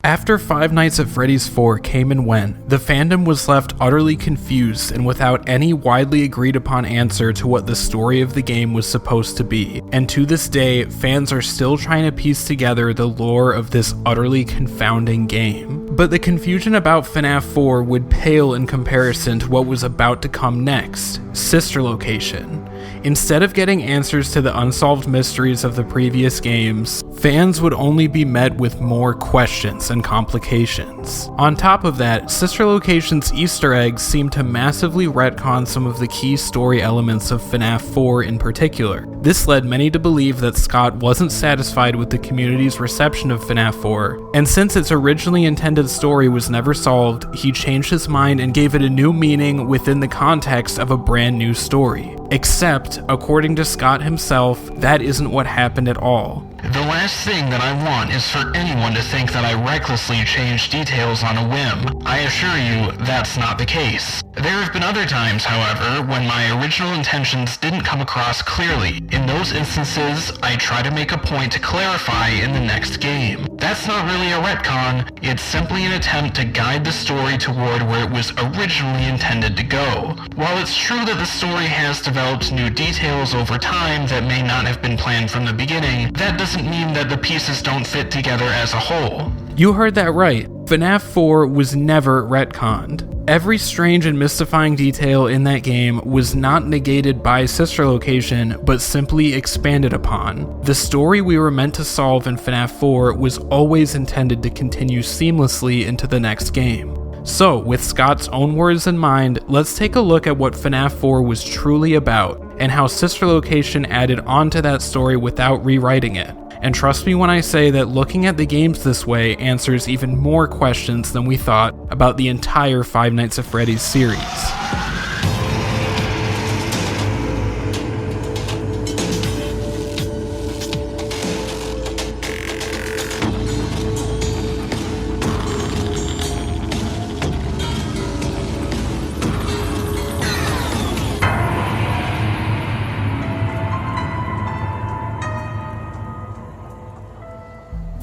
After Five Nights at Freddy's 4 came and went, the fandom was left utterly confused and without any widely agreed upon answer to what the story of the game was supposed to be, and to this day, fans are still trying to piece together the lore of this utterly confounding game. But the confusion about FNAF 4 would pale in comparison to what was about to come next, Sister Location. Instead of getting answers to the unsolved mysteries of the previous games, fans would only be met with more questions and complications. On top of that, Sister Location's Easter eggs seem to massively retcon some of the key story elements of FNAF 4 in particular. This led many to believe that Scott wasn't satisfied with the community's reception of FNAF 4, and since its originally intended story was never solved, he changed his mind and gave it a new meaning within the context of a brand new story. Except, according to Scott himself, that isn't what happened at all. The last thing that I want is for anyone to think that I recklessly changed details on a whim. I assure you, that's not the case. There have been other times, however, when my original intentions didn't come across clearly. In those instances, I try to make a point to clarify in the next game. That's not really a retcon, it's simply an attempt to guide the story toward where it was originally intended to go. While it's true that the story has developed new details over time that may not have been planned from the beginning, that doesn't mean that the pieces don't fit together as a whole. You heard that right. FNAF 4 was never retconned. Every strange and mystifying detail in that game was not negated by Sister Location, but simply expanded upon. The story we were meant to solve in FNAF 4 was always intended to continue seamlessly into the next game. So, with Scott's own words in mind, let's take a look at what FNAF 4 was truly about, and how Sister Location added on to that story without rewriting it. And trust me when I say that looking at the games this way answers even more questions than we thought about the entire Five Nights at Freddy's series.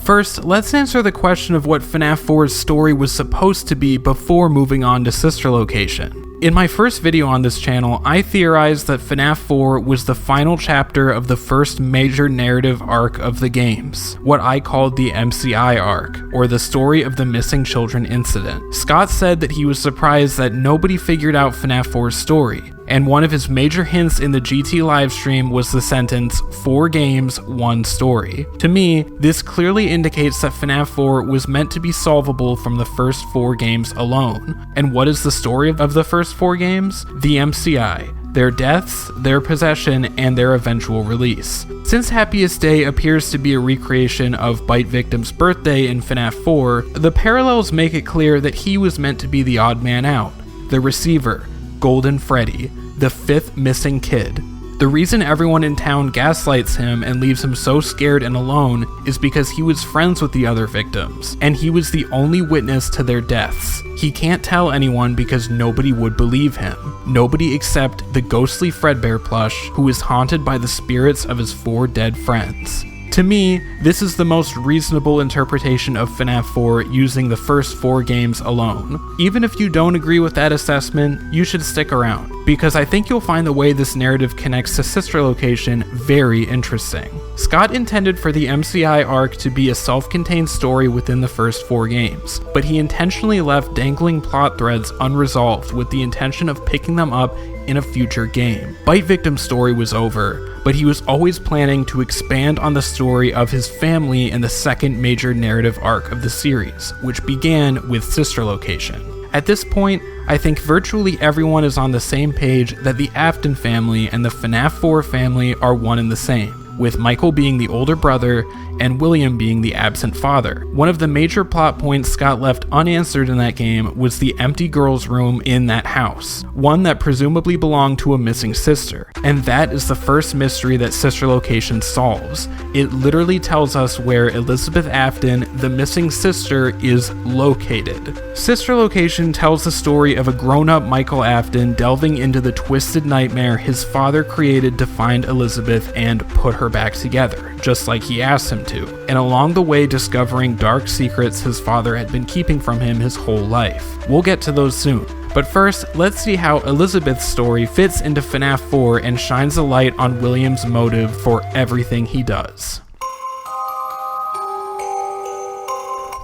First, let's answer the question of what FNAF 4's story was supposed to be before moving on to Sister Location. In my first video on this channel, I theorized that FNAF 4 was the final chapter of the first major narrative arc of the games, what I called the MCI arc, or the Story of the Missing Children Incident. Scott said that he was surprised that nobody figured out FNAF 4's story, and one of his major hints in the GT livestream was the sentence, 4 games, 1 story. To me, this clearly indicates that FNAF 4 was meant to be solvable from the first 4 games alone. And what is the story of the first 4 games? The MCI. Their deaths, their possession, and their eventual release. Since Happiest Day appears to be a recreation of Bite Victim's birthday in FNAF 4, the parallels make it clear that he was meant to be the odd man out, the receiver, Golden Freddy, the 5th missing kid. The reason everyone in town gaslights him and leaves him so scared and alone is because he was friends with the other victims, and he was the only witness to their deaths. He can't tell anyone because nobody would believe him. Nobody except the ghostly Fredbear plush, who is haunted by the spirits of his 4 dead friends. To me, this is the most reasonable interpretation of FNAF 4 using the first 4 games alone. Even if you don't agree with that assessment, you should stick around, because I think you'll find the way this narrative connects to Sister Location very interesting. Scott intended for the MCI arc to be a self-contained story within the first 4 games, but he intentionally left dangling plot threads unresolved with the intention of picking them up in a future game. Bite Victim's story was over, but he was always planning to expand on the story of his family in the second major narrative arc of the series, which began with Sister Location. At this point, I think virtually everyone is on the same page that the Afton family and the FNAF 4 family are one and the same, with Michael being the older brother and William being the absent father. One of the major plot points Scott left unanswered in that game was the empty girl's room in that house, one that presumably belonged to a missing sister. And that is the first mystery that Sister Location solves. It literally tells us where Elizabeth Afton, the missing sister, is located. Sister Location tells the story of a grown-up Michael Afton delving into the twisted nightmare his father created to find Elizabeth and put her her back together, just like he asked him to, and along the way discovering dark secrets his father had been keeping from him his whole life. We'll get to those soon. But first, let's see how Elizabeth's story fits into FNAF 4 and shines a light on William's motive for everything he does.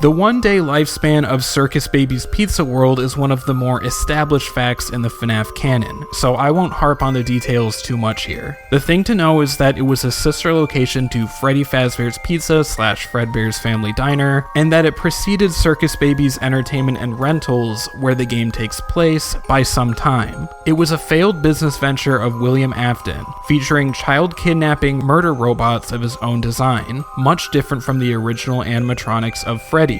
The one-day lifespan of Circus Baby's Pizza World is one of the more established facts in the FNAF canon, so I won't harp on the details too much here. The thing to know is that it was a sister location to Freddy Fazbear's Pizza / Fredbear's Family Diner, and that it preceded Circus Baby's Entertainment and Rentals, where the game takes place, by some time. It was a failed business venture of William Afton, featuring child kidnapping murder robots of his own design, much different from the original animatronics of Freddy,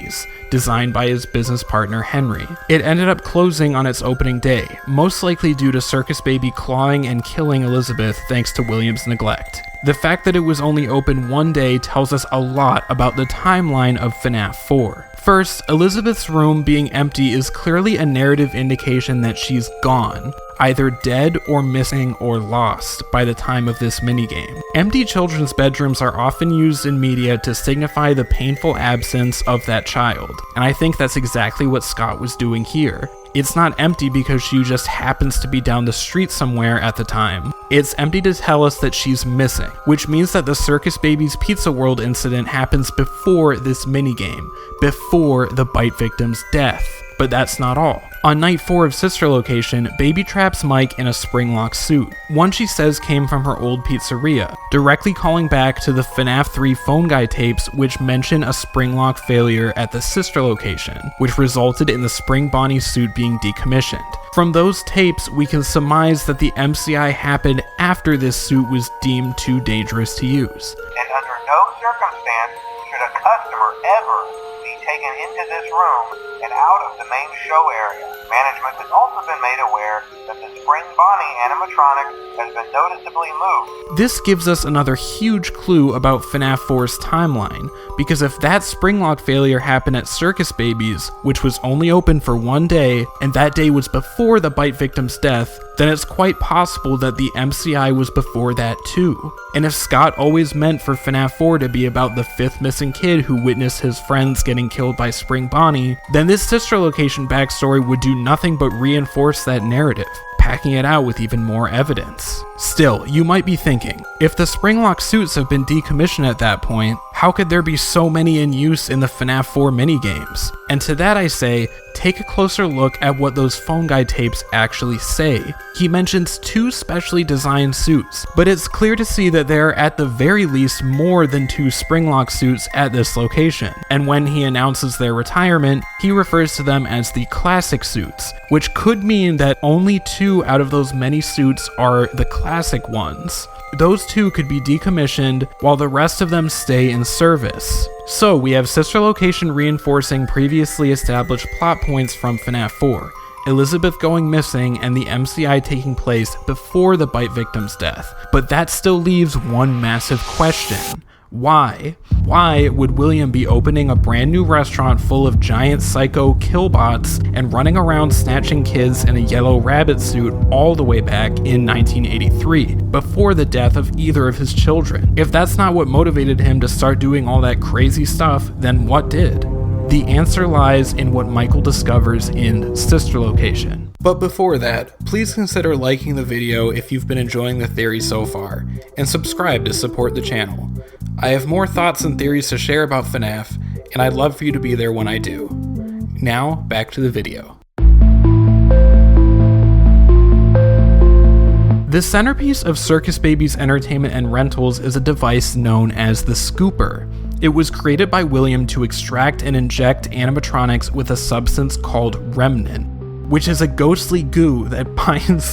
designed by his business partner Henry. It ended up closing on its opening day, most likely due to Circus Baby clawing and killing Elizabeth thanks to William's neglect. The fact that it was only open one day tells us a lot about the timeline of FNAF 4. First, Elizabeth's room being empty is clearly a narrative indication that she's gone, either dead or missing or lost by the time of this minigame. Empty children's bedrooms are often used in media to signify the painful absence of that child, and I think that's exactly what Scott was doing here. It's not empty because she just happens to be down the street somewhere at the time. It's empty to tell us that she's missing, which means that the Circus Baby's Pizza World incident happens before this minigame, before the bite victim's death. But that's not all. On night 4 of Sister Location, Baby traps Mike in a spring-lock suit, one she says came from her old pizzeria, directly calling back to the FNAF 3 phone guy tapes which mention a spring-lock failure at the Sister Location, which resulted in the Spring Bonnie suit being decommissioned. From those tapes, we can surmise that the MCI happened after this suit was deemed too dangerous to use. And under no circumstance should a customer ever be taken into this room and out of the main show area. Management has also been made aware that the Spring Bonnie animatronic has been noticeably moved. This gives us another huge clue about FNAF 4's timeline, because if that springlock failure happened at Circus Baby's, which was only open for one day, and that day was before the bite victim's death, then it's quite possible that the MCI was before that too. And if Scott always meant for FNAF 4 to be about the 5th missing kid who witnessed his friends getting killed by Spring Bonnie, then this Sister Location backstory would do nothing but reinforce that narrative, packing it out with even more evidence. Still, you might be thinking, if the springlock suits have been decommissioned at that point, how could there be so many in use in the FNAF 4 minigames? And to that I say, take a closer look at what those phone guy tapes actually say. He mentions 2 specially designed suits, but it's clear to see that there are at the very least more than 2 springlock suits at this location, and when he announces their retirement, he refers to them as the classic suits, which could mean that only 2 out of those many suits are the classic ones. Those 2 could be decommissioned while the rest of them stay in service. So we have Sister Location reinforcing previously established plot points from FNAF 4, Elizabeth going missing and the MCI taking place before the bite victim's death. But that still leaves one massive question. Why? Why would William be opening a brand new restaurant full of giant psycho killbots and running around snatching kids in a yellow rabbit suit all the way back in 1983, before the death of either of his children? If that's not what motivated him to start doing all that crazy stuff, then what did? The answer lies in what Michael discovers in Sister Location. But before that, please consider liking the video if you've been enjoying the theory so far, and subscribe to support the channel. I have more thoughts and theories to share about FNAF, and I'd love for you to be there when I do. Now, back to the video. The centerpiece of Circus Baby's Entertainment and Rentals is a device known as the Scooper. It was created by William to extract and inject animatronics with a substance called remnant, which is a ghostly goo that binds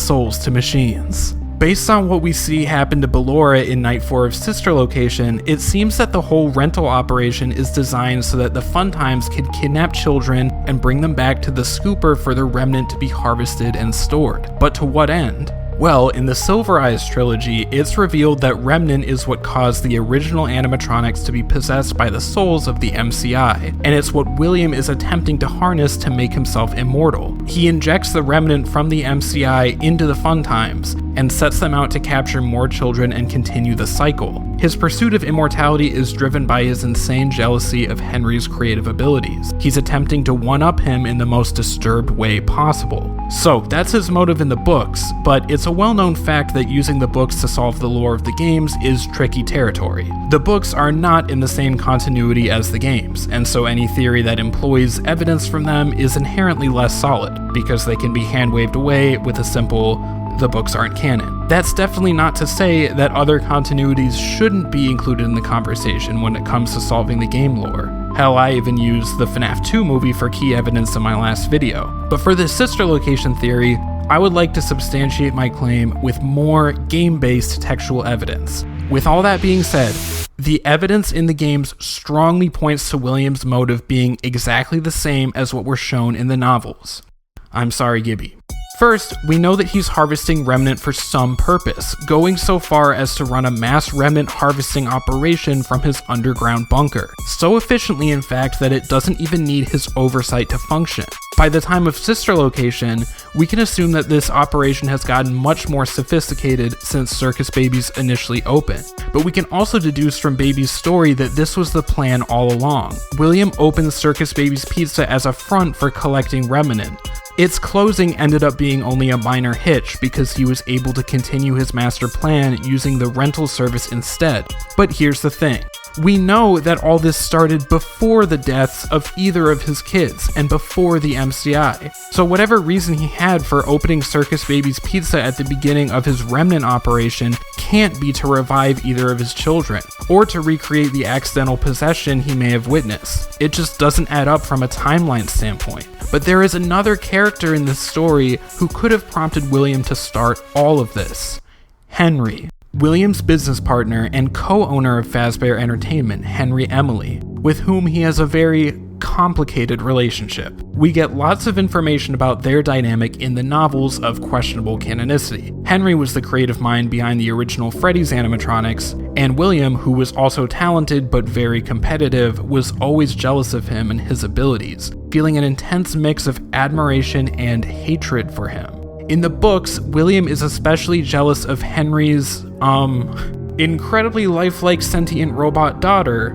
souls to machines. Based on what we see happen to Ballora in Night 4 of Sister Location, it seems that the whole rental operation is designed so that the Funtimes can kidnap children and bring them back to the Scooper for the remnant to be harvested and stored. But to what end? Well, in the Silver Eyes trilogy, it's revealed that Remnant is what caused the original animatronics to be possessed by the souls of the MCI, and it's what William is attempting to harness to make himself immortal. He injects the Remnant from the MCI into the Funtimes, and sets them out to capture more children and continue the cycle. His pursuit of immortality is driven by his insane jealousy of Henry's creative abilities. He's attempting to one-up him in the most disturbed way possible. So, that's his motive in the books, but it's a well-known fact that using the books to solve the lore of the games is tricky territory. The books are not in the same continuity as the games, and so any theory that employs evidence from them is inherently less solid, because they can be hand-waved away with a simple, the books aren't canon. That's definitely not to say that other continuities shouldn't be included in the conversation when it comes to solving the game lore. Hell, I even used the FNAF 2 movie for key evidence in my last video. But for this sister location theory, I would like to substantiate my claim with more game-based textual evidence. With all that being said, the evidence in the games strongly points to William's motive being exactly the same as what were shown in the novels. I'm sorry, Gibi. First, we know that he's harvesting Remnant for some purpose, going so far as to run a mass Remnant harvesting operation from his underground bunker. So efficiently, in fact, that it doesn't even need his oversight to function. By the time of Sister Location, we can assume that this operation has gotten much more sophisticated since Circus Baby's initially opened. But we can also deduce from Baby's story that this was the plan all along. William opens Circus Baby's Pizza as a front for collecting Remnant. Its closing ended up being only a minor hitch because he was able to continue his master plan using the rental service instead. But here's the thing. We know that all this started before the deaths of either of his kids and before the MCI. So whatever reason he had for opening Circus Baby's Pizza at the beginning of his Remnant operation can't be to revive either of his children, or to recreate the accidental possession he may have witnessed. It just doesn't add up from a timeline standpoint. But there is another character in this story who could have prompted William to start all of this. Henry. William's business partner and co-owner of Fazbear Entertainment, Henry Emily, with whom he has a very complicated relationship. We get lots of information about their dynamic in the novels of questionable canonicity. Henry was the creative mind behind the original Freddy's animatronics, and William, who was also talented but very competitive, was always jealous of him and his abilities, feeling an intense mix of admiration and hatred for him. In the books, William is especially jealous of Henry's, incredibly lifelike sentient robot daughter,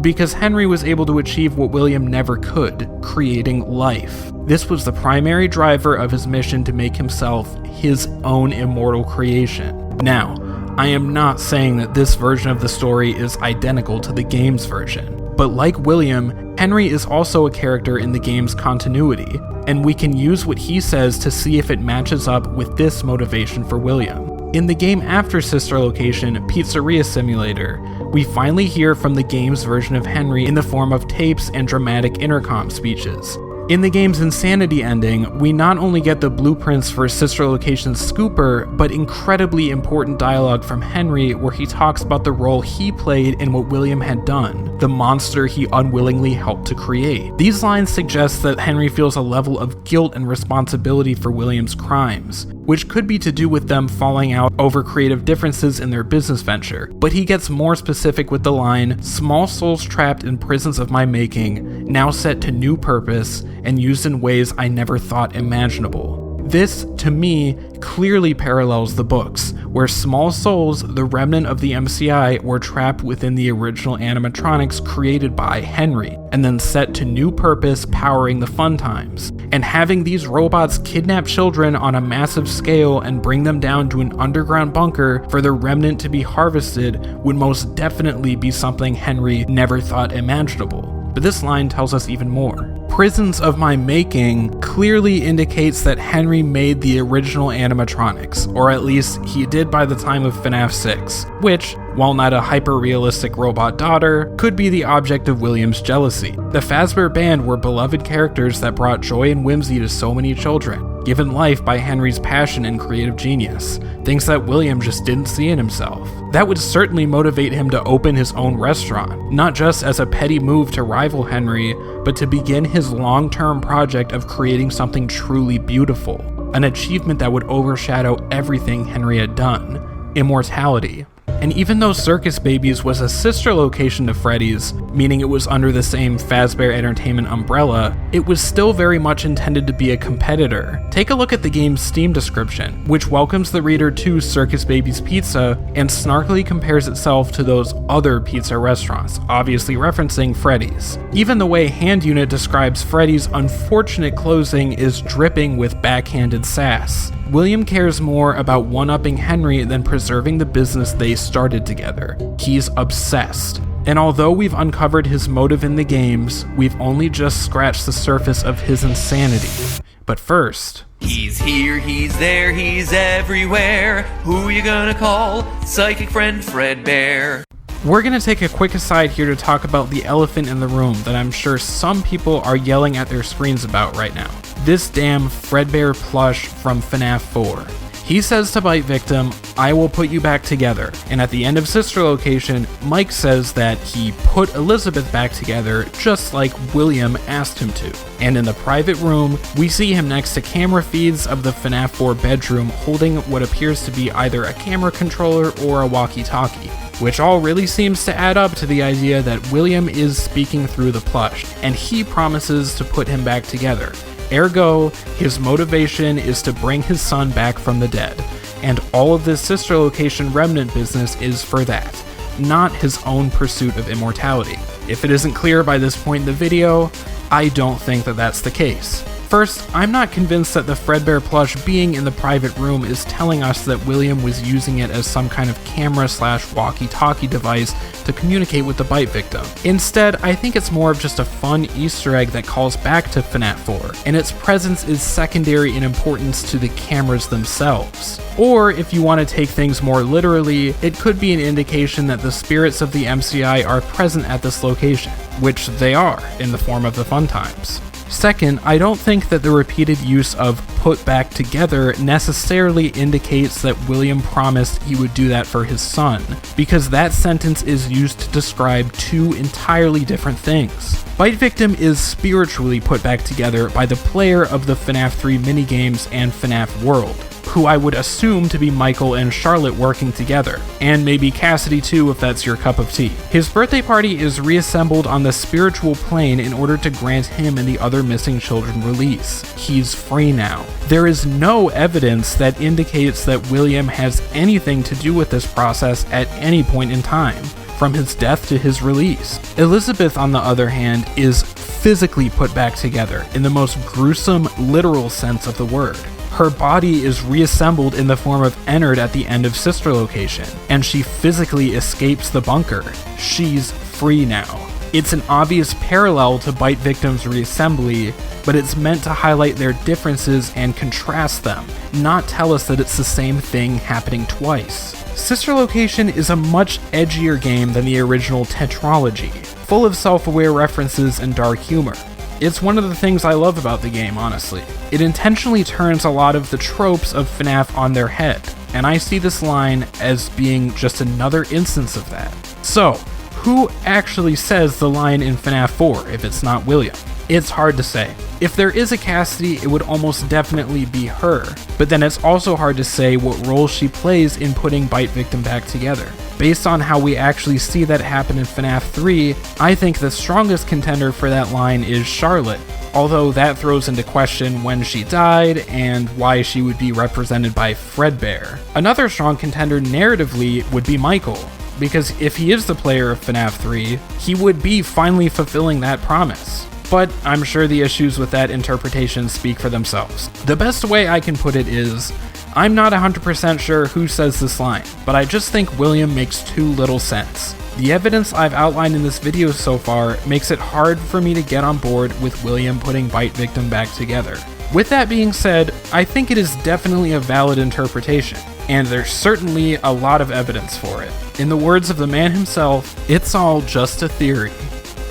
because Henry was able to achieve what William never could, creating life. This was the primary driver of his mission to make himself his own immortal creation. Now, I am not saying that this version of the story is identical to the game's version, but like William, Henry is also a character in the game's continuity, and we can use what he says to see if it matches up with this motivation for William. In the game after Sister Location, Pizzeria Simulator, we finally hear from the game's version of Henry in the form of tapes and dramatic intercom speeches. In the game's Insanity ending, we not only get the blueprints for Sister Location's Scooper, but incredibly important dialogue from Henry where he talks about the role he played in what William had done, the monster he unwillingly helped to create. These lines suggest that Henry feels a level of guilt and responsibility for William's crimes, which could be to do with them falling out over creative differences in their business venture. But he gets more specific with the line, "Small souls trapped in prisons of my making, now set to new purpose, and used in ways I never thought imaginable." This, to me, clearly parallels the books, where small souls, the remnant of the MCI, were trapped within the original animatronics created by Henry, and then set to new purpose powering the Funtimes. And having these robots kidnap children on a massive scale and bring them down to an underground bunker for the remnant to be harvested would most definitely be something Henry never thought imaginable. But this line tells us even more. Prisons of my making clearly indicates that Henry made the original animatronics, or at least he did by the time of FNAF 6, which, while not a hyper-realistic robot daughter, could be the object of William's jealousy. The Fazbear Band were beloved characters that brought joy and whimsy to so many children, given life by Henry's passion and creative genius, things that William just didn't see in himself. That would certainly motivate him to open his own restaurant, not just as a petty move to rival Henry, but to begin his long-term project of creating something truly beautiful. an achievement that would overshadow everything Henry had done: immortality. And even though Circus Babies was a sister location to Freddy's, meaning it was under the same Fazbear Entertainment umbrella, it was still very much intended to be a competitor. Take a look at the game's Steam description, which welcomes the reader to Circus Babies Pizza and snarkily compares itself to those other pizza restaurants, obviously referencing Freddy's. Even the way Hand Unit describes Freddy's unfortunate closing is dripping with backhanded sass. William cares more about one-upping Henry than preserving the business they started together. He's obsessed. And although we've uncovered his motive in the games, we've only just scratched the surface of his insanity. But first... He's here, he's there, he's everywhere. Who you gonna call? Psychic friend Fredbear. We're gonna take a quick aside here to talk about the elephant in the room that I'm sure some people are yelling at their screens about right now. This damn Fredbear plush from FNAF 4. He says to Bite Victim, "I will put you back together." And at the end of Sister Location, Mike says that he put Elizabeth back together just like William asked him to. And in the private room, we see him next to camera feeds of the FNAF 4 bedroom holding what appears to be either a camera controller or a walkie-talkie, which all really seems to add up to the idea that William is speaking through the plush, and he promises to put him back together. Ergo, his motivation is to bring his son back from the dead, and all of this Sister Location remnant business is for that, not his own pursuit of immortality. If it isn't clear by this point in the video, I don't think that that's the case. First, I'm not convinced that the Fredbear plush being in the private room is telling us that William was using it as some kind of camera/walkie-talkie device to communicate with the Bite Victim. Instead, I think it's more of just a fun Easter egg that calls back to FNAF 4, and its presence is secondary in importance to the cameras themselves. Or, if you want to take things more literally, it could be an indication that the spirits of the MCI are present at this location, which they are, in the form of the funtimes. Second, I don't think that the repeated use of "put back together" necessarily indicates that William promised he would do that for his son, because that sentence is used to describe two entirely different things. Bite Victim is spiritually put back together by the player of the FNAF 3 minigames and FNAF World, who I would assume to be Michael and Charlotte working together, and maybe Cassidy too if that's your cup of tea. His birthday party is reassembled on the spiritual plane in order to grant him and the other missing children release. He's free now. There is no evidence that indicates that William has anything to do with this process at any point in time, from his death to his release. Elizabeth, on the other hand, is physically put back together in the most gruesome, literal sense of the word. Her body is reassembled in the form of Ennard at the end of Sister Location, and she physically escapes the bunker. She's free now. It's an obvious parallel to Bite Victim's reassembly, but it's meant to highlight their differences and contrast them, not tell us that it's the same thing happening twice. Sister Location is a much edgier game than the original Tetralogy, full of self-aware references and dark humor. It's one of the things I love about the game, honestly. It intentionally turns a lot of the tropes of FNAF on their head, and I see this line as being just another instance of that. So, who actually says the line in FNAF 4 if it's not William? It's hard to say. If there is a Cassidy, it would almost definitely be her, but then it's also hard to say what role she plays in putting Bite Victim back together. Based on how we actually see that happen in FNAF 3, I think the strongest contender for that line is Charlotte, although that throws into question when she died and why she would be represented by Fredbear. Another strong contender narratively would be Michael, because if he is the player of FNAF 3, he would be finally fulfilling that promise. But I'm sure the issues with that interpretation speak for themselves. The best way I can put it is, I'm not 100% sure who says this line, but I just think William makes too little sense. The evidence I've outlined in this video so far makes it hard for me to get on board with William putting Bite Victim back together. With that being said, I think it is definitely a valid interpretation, and there's certainly a lot of evidence for it. In the words of the man himself, it's all just a theory.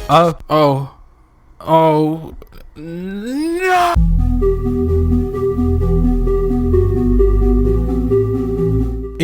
Oh, no!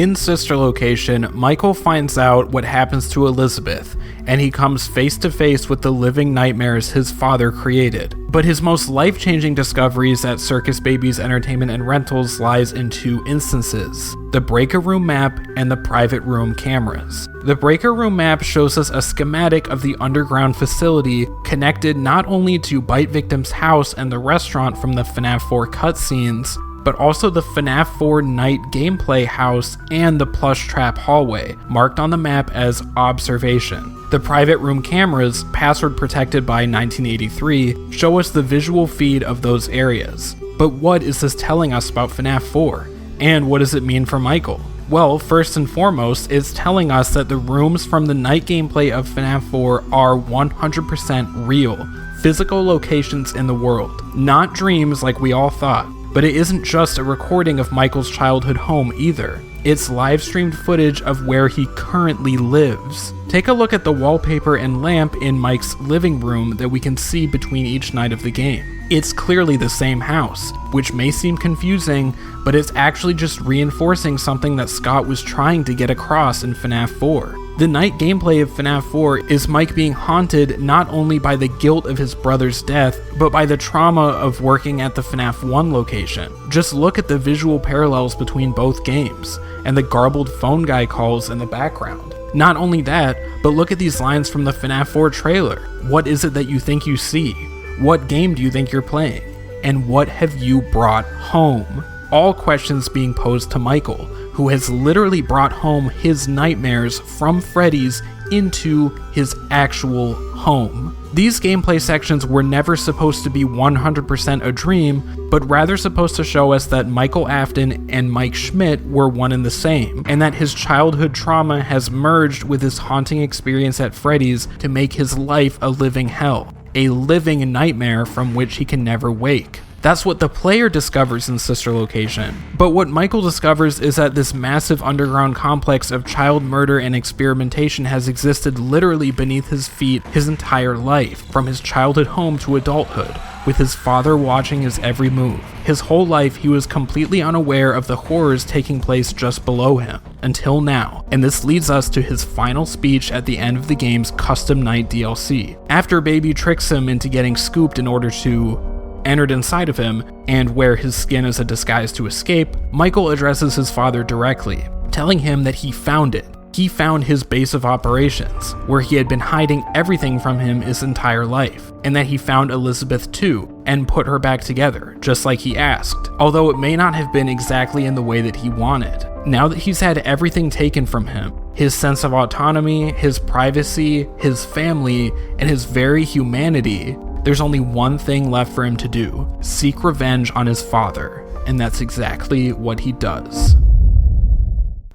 In Sister Location, Michael finds out what happens to Elizabeth, and he comes face to face with the living nightmares his father created. But his most life-changing discoveries at Circus Baby's Entertainment and Rentals lies in two instances: the breaker room map and the private room cameras. The breaker room map shows us a schematic of the underground facility connected not only to Bite Victim's house and the restaurant from the FNAF 4 cutscenes, but also the FNAF 4 night gameplay house and the plush trap hallway, marked on the map as observation. The private room cameras, password protected by 1983, show us the visual feed of those areas. But what is this telling us about FNAF 4? And what does it mean for Michael? Well, first and foremost, it's telling us that the rooms from the night gameplay of FNAF 4 are 100% real, physical locations in the world, not dreams like we all thought. But it isn't just a recording of Michael's childhood home either. It's live-streamed footage of where he currently lives. Take a look at the wallpaper and lamp in Mike's living room that we can see between each night of the game. It's clearly the same house, which may seem confusing, but it's actually just reinforcing something that Scott was trying to get across in FNAF 4. The night gameplay of FNAF 4 is Mike being haunted not only by the guilt of his brother's death, but by the trauma of working at the FNAF 1 location. Just look at the visual parallels between both games, and the garbled phone guy calls in the background. Not only that, but look at these lines from the FNAF 4 trailer. What is it that you think you see? What game do you think you're playing? And what have you brought home? All questions being posed to Michael, who has literally brought home his nightmares from Freddy's into his actual home. These gameplay sections were never supposed to be 100% a dream, but rather supposed to show us that Michael Afton and Mike Schmidt were one and the same, and that his childhood trauma has merged with his haunting experience at Freddy's to make his life a living hell, a living nightmare from which he can never wake. That's what the player discovers in Sister Location. But what Michael discovers is that this massive underground complex of child murder and experimentation has existed literally beneath his feet his entire life, from his childhood home to adulthood, with his father watching his every move. His whole life he was completely unaware of the horrors taking place just below him, until now, and this leads us to his final speech at the end of the game's custom night DLC. After Baby tricks him into getting scooped in order to entered inside of him, and wear his skin as a disguise to escape, Michael addresses his father directly, telling him that he found it. He found his base of operations, where he had been hiding everything from him his entire life, and that he found Elizabeth too, and put her back together, just like he asked, although it may not have been exactly in the way that he wanted. Now that he's had everything taken from him, his sense of autonomy, his privacy, his family, and his very humanity, there's only one thing left for him to do: seek revenge on his father, and that's exactly what he does.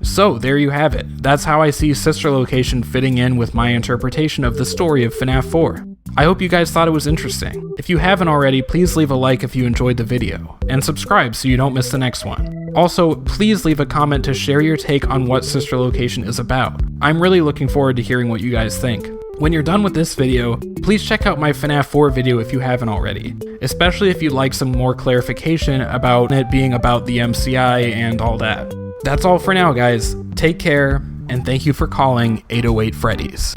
So there you have it. That's how I see Sister Location fitting in with my interpretation of the story of FNAF 4. I hope you guys thought it was interesting. If you haven't already, please leave a like if you enjoyed the video, and subscribe so you don't miss the next one. Also, please leave a comment to share your take on what Sister Location is about. I'm really looking forward to hearing what you guys think. When you're done with this video, please check out my FNAF 4 video if you haven't already, especially if you'd like some more clarification about it being about the MCI and all that. That's all for now, guys. Take care, and thank you for calling 808 Freddys.